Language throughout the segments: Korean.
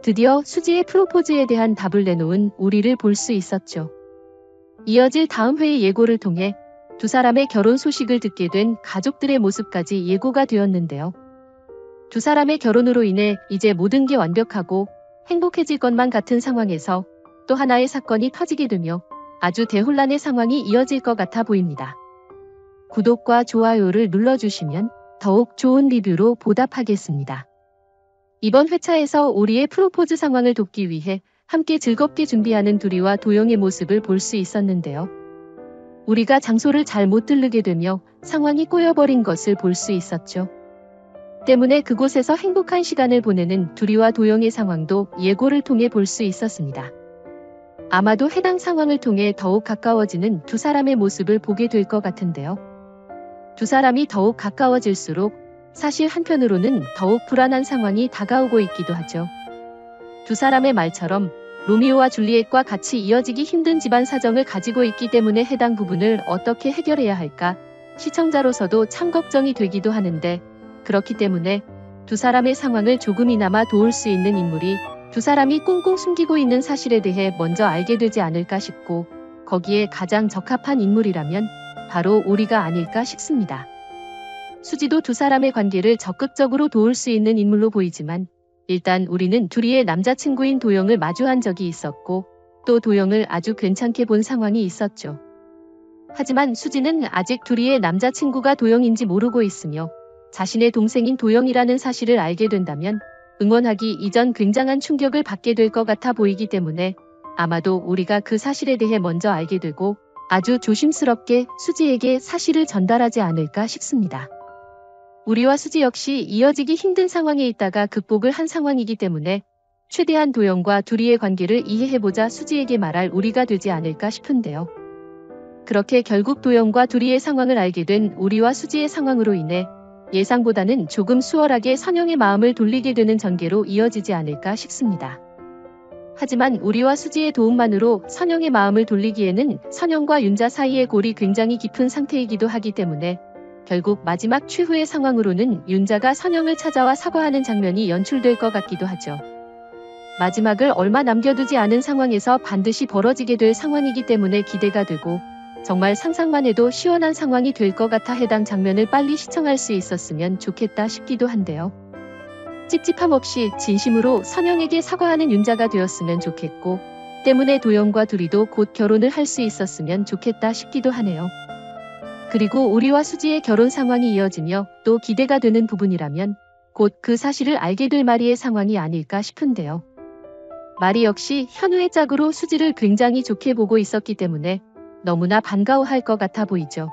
드디어 수지의 프로포즈에 대한 답을 내놓은 우리를 볼 수 있었죠. 이어질 다음 회의 예고를 통해 두 사람의 결혼 소식을 듣게 된 가족들의 모습까지 예고가 되었는데요. 두 사람의 결혼으로 인해 이제 모든 게 완벽하고 행복해질 것만 같은 상황에서 또 하나의 사건이 터지게 되며 아주 대혼란의 상황이 이어질 것 같아 보입니다. 구독과 좋아요를 눌러주시면 더욱 좋은 리뷰로 보답하겠습니다. 이번 회차에서 우리의 프로포즈 상황을 돕기 위해 함께 즐겁게 준비하는 두리와 도영의 모습을 볼 수 있었는데요. 우리가 장소를 잘 못 들르게 되며 상황이 꼬여버린 것을 볼 수 있었죠. 때문에 그곳에서 행복한 시간을 보내는 두리와 도영의 상황도 예고를 통해 볼 수 있었습니다. 아마도 해당 상황을 통해 더욱 가까워지는 두 사람의 모습을 보게 될 것 같은데요. 두 사람이 더욱 가까워질수록 사실 한편으로는 더욱 불안한 상황이 다가오고 있기도 하죠. 두 사람의 말처럼 로미오와 줄리엣과 같이 이어지기 힘든 집안 사정을 가지고 있기 때문에 해당 부분을 어떻게 해결해야 할까 시청자로서도 참 걱정이 되기도 하는데, 그렇기 때문에 두 사람의 상황을 조금이나마 도울 수 있는 인물이 두 사람이 꽁꽁 숨기고 있는 사실에 대해 먼저 알게 되지 않을까 싶고, 거기에 가장 적합한 인물이라면 바로 우리가 아닐까 싶습니다. 수지도 두 사람의 관계를 적극적으로 도울 수 있는 인물로 보이지만, 일단 우리는 둘이의 남자친구인 도영을 마주한 적이 있었고 또 도영을 아주 괜찮게 본 상황이 있었죠. 하지만 수지는 아직 둘이의 남자친구가 도영인지 모르고 있으며 자신의 동생인 도영이라는 사실을 알게 된다면 응원하기 이전 굉장한 충격을 받게 될 것 같아 보이기 때문에 아마도 우리가 그 사실에 대해 먼저 알게 되고 아주 조심스럽게 수지에게 사실을 전달하지 않을까 싶습니다. 우리와 수지 역시 이어지기 힘든 상황에 있다가 극복을 한 상황이기 때문에 최대한 도영과 둘이의 관계를 이해해보자 수지에게 말할 우리가 되지 않을까 싶은데요. 그렇게 결국 도영과 둘이의 상황을 알게 된 우리와 수지의 상황으로 인해 예상보다는 조금 수월하게 선영의 마음을 돌리게 되는 전개로 이어지지 않을까 싶습니다. 하지만 우리와 수지의 도움만으로 선영의 마음을 돌리기에는 선영과 윤자 사이의 골이 굉장히 깊은 상태이기도 하기 때문에 결국 마지막 최후의 상황으로는 윤자가 선영을 찾아와 사과하는 장면이 연출될 것 같기도 하죠. 마지막을 얼마 남겨두지 않은 상황에서 반드시 벌어지게 될 상황이기 때문에 기대가 되고 정말 상상만 해도 시원한 상황이 될 것 같아 해당 장면을 빨리 시청할 수 있었으면 좋겠다 싶기도 한데요. 찝찝함 없이 진심으로 선영에게 사과하는 윤자가 되었으면 좋겠고, 때문에 도영과 둘이도 곧 결혼을 할 수 있었으면 좋겠다 싶기도 하네요. 그리고 우리와 수지의 결혼 상황이 이어지며 또 기대가 되는 부분이라면 곧 그 사실을 알게 될 마리의 상황이 아닐까 싶은데요. 마리 역시 현우의 짝으로 수지를 굉장히 좋게 보고 있었기 때문에 너무나 반가워할 것 같아 보이죠.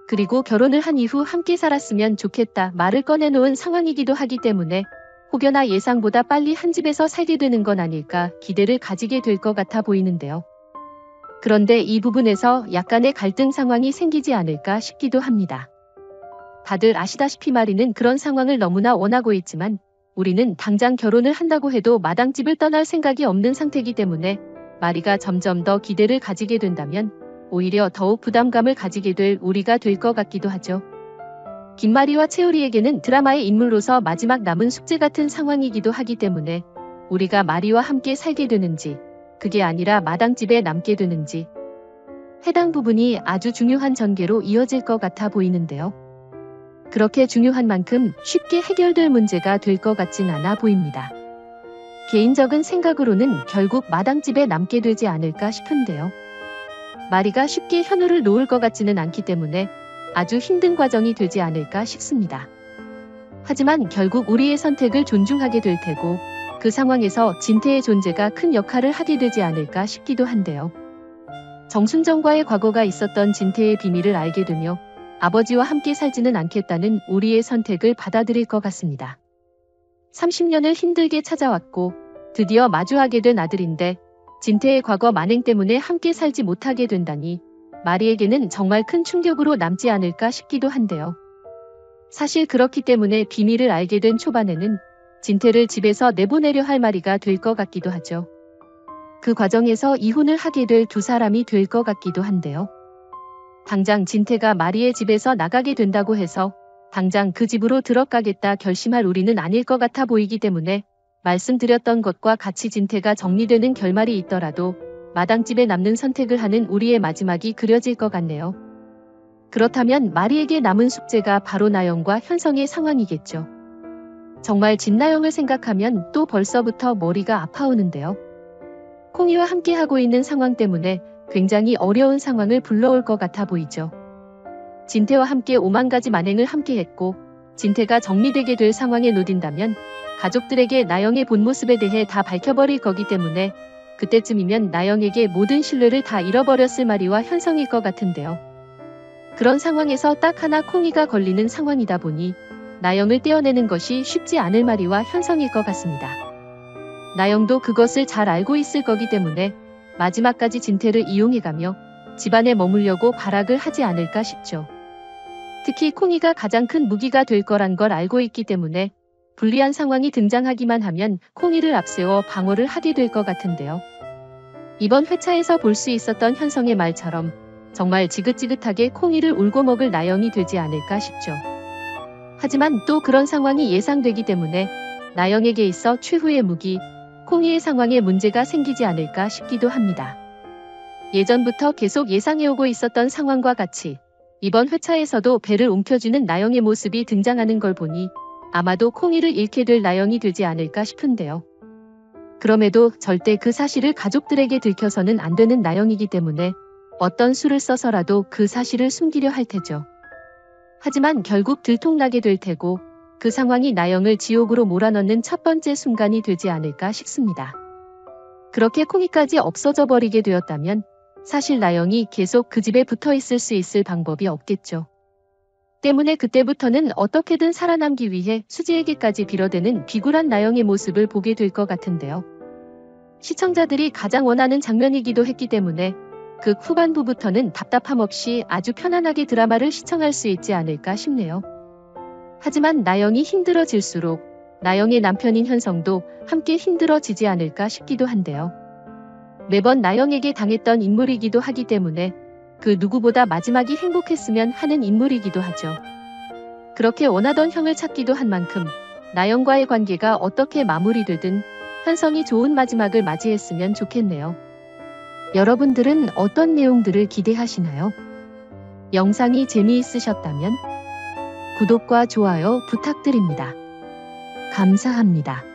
그리고 결혼을 한 이후 함께 살았으면 좋겠다 말을 꺼내놓은 상황이기도 하기 때문에 혹여나 예상보다 빨리 한 집에서 살게 되는 건 아닐까 기대를 가지게 될 것 같아 보이는데요. 그런데 이 부분에서 약간의 갈등 상황이 생기지 않을까 싶기도 합니다. 다들 아시다시피 마리는 그런 상황을 너무나 원하고 있지만 우리는 당장 결혼을 한다고 해도 마당집을 떠날 생각이 없는 상태이기 때문에 마리가 점점 더 기대를 가지게 된다면 오히려 더욱 부담감을 가지게 될 우리가 될 것 같기도 하죠. 김마리와 채우리에게는 드라마의 인물로서 마지막 남은 숙제 같은 상황이기도 하기 때문에 우리가 마리와 함께 살게 되는지 그게 아니라 마당집에 남게 되는지 해당 부분이 아주 중요한 전개로 이어질 것 같아 보이는데요. 그렇게 중요한 만큼 쉽게 해결될 문제가 될 것 같진 않아 보입니다. 개인적인 생각으로는 결국 마당집에 남게 되지 않을까 싶은데요. 마리가 쉽게 현우를 놓을 것 같지는 않기 때문에 아주 힘든 과정이 되지 않을까 싶습니다. 하지만 결국 우리의 선택을 존중하게 될 테고 그 상황에서 진태의 존재가 큰 역할을 하게 되지 않을까 싶기도 한데요. 정순정과의 과거가 있었던 진태의 비밀을 알게 되며 아버지와 함께 살지는 않겠다는 우리의 선택을 받아들일 것 같습니다. 30년을 힘들게 찾아왔고 드디어 마주하게 된 아들인데 진태의 과거 만행 때문에 함께 살지 못하게 된다니 마리에게는 정말 큰 충격으로 남지 않을까 싶기도 한데요. 사실 그렇기 때문에 비밀을 알게 된 초반에는 진태를 집에서 내보내려 할 마리가 될 것 같기도 하죠. 그 과정에서 이혼을 하게 될 두 사람이 될 것 같기도 한데요. 당장 진태가 마리의 집에서 나가게 된다고 해서 당장 그 집으로 들어가겠다 결심할 우리는 아닐 것 같아 보이기 때문에 말씀드렸던 것과 같이 진태가 정리되는 결말이 있더라도 마당집에 남는 선택을 하는 우리의 마지막이 그려질 것 같네요. 그렇다면 마리에게 남은 숙제가 바로 나영과 현성의 상황이겠죠. 정말 진나영을 생각하면 또 벌써부터 머리가 아파오는데요. 콩이와 함께하고 있는 상황 때문에 굉장히 어려운 상황을 불러올 것 같아 보이죠. 진태와 함께 5만 가지 만행을 함께했고 진태가 정리되게 될 상황에 놓인다면 가족들에게 나영의 본 모습에 대해 다 밝혀버릴 거기 때문에 그때쯤이면 나영에게 모든 신뢰를 다 잃어버렸을 마리와 현성일 것 같은데요. 그런 상황에서 딱 하나 콩이가 걸리는 상황이다 보니 나영을 떼어내는 것이 쉽지 않을 마리와 현성일 것 같습니다. 나영도 그것을 잘 알고 있을 거기 때문에 마지막까지 진태를 이용해가며 집안에 머물려고 발악을 하지 않을까 싶죠. 특히 콩이가 가장 큰 무기가 될 거란 걸 알고 있기 때문에 불리한 상황이 등장하기만 하면 콩이를 앞세워 방어를 하게 될 것 같은데요. 이번 회차에서 볼 수 있었던 현성의 말처럼 정말 지긋지긋하게 콩이를 울고 먹을 나영이 되지 않을까 싶죠. 하지만 또 그런 상황이 예상되기 때문에 나영에게 있어 최후의 무기, 콩이의 상황에 문제가 생기지 않을까 싶기도 합니다. 예전부터 계속 예상해오고 있었던 상황과 같이 이번 회차에서도 배를 움켜쥐는 나영의 모습이 등장하는 걸 보니 아마도 콩이를 잃게 될 나영이 되지 않을까 싶은데요. 그럼에도 절대 그 사실을 가족들에게 들켜서는 안 되는 나영이기 때문에 어떤 수를 써서라도 그 사실을 숨기려 할 테죠. 하지만 결국 들통나게 될 테고 그 상황이 나영을 지옥으로 몰아넣는 첫 번째 순간이 되지 않을까 싶습니다. 그렇게 콩이까지 없어져 버리게 되었다면 사실 나영이 계속 그 집에 붙어 있을 수 있을 방법이 없겠죠. 때문에 그때부터는 어떻게든 살아남기 위해 수지에게까지 빌어대는 비굴한 나영의 모습을 보게 될 것 같은데요. 시청자들이 가장 원하는 장면이기도 했기 때문에 극 후반부부터는 답답함 없이 아주 편안하게 드라마를 시청할 수 있지 않을까 싶네요. 하지만 나영이 힘들어질수록 나영의 남편인 현성도 함께 힘들어지지 않을까 싶기도 한데요. 매번 나영에게 당했던 인물이기도 하기 때문에 그 누구보다 마지막이 행복했으면 하는 인물이기도 하죠. 그렇게 원하던 형을 찾기도 한 만큼 나영과의 관계가 어떻게 마무리되든 현성이 좋은 마지막을 맞이했으면 좋겠네요. 여러분들은 어떤 내용들을 기대하시나요? 영상이 재미있으셨다면 구독과 좋아요 부탁드립니다. 감사합니다.